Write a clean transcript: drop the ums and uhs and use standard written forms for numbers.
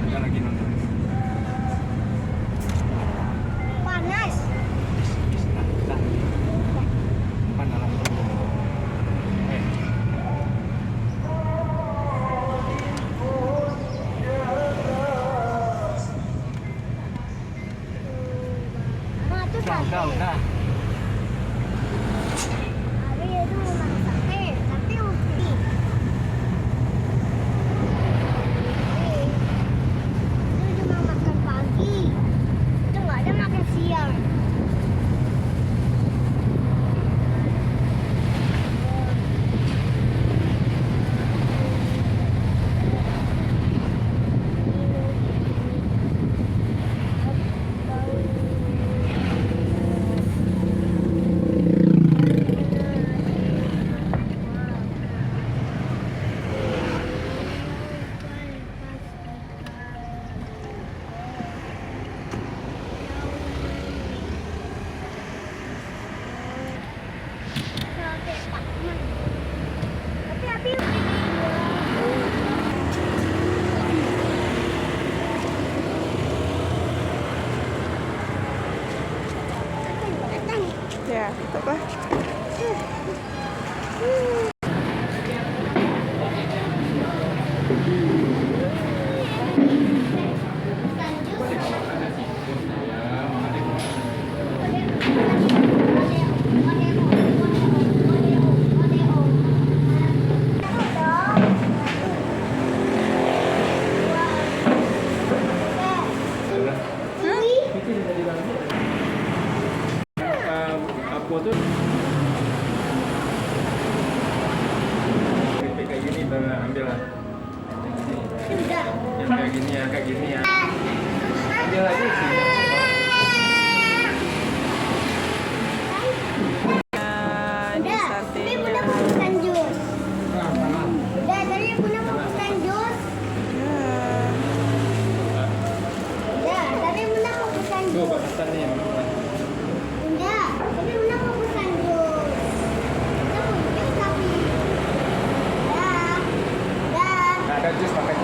Ada lagi nonton. Panas. Dah. Mana lah? Eh. Mama tuh Udah. Abi itu memang sate, tapi ubi. Itu cuma makan pagi. Itu nggak ada makan siang. Tapi Abi datang. Ya, itu apa? Aku tuh kayak gini baru ambil lah. Sudah. Yang kayak gini ya. Ambil aja sih. Ini Udah, tapi Bunda mau satenya. pesan jus. Udah, tadi Bunda mau pesan jus. Udah, tadi Bunda mau pesan Tuh jus. batasan nih. Bunda, tapi Bunda mau pesan jus. Bunda mau jus tapi. Udah. Udah. Nah, ada jus pakai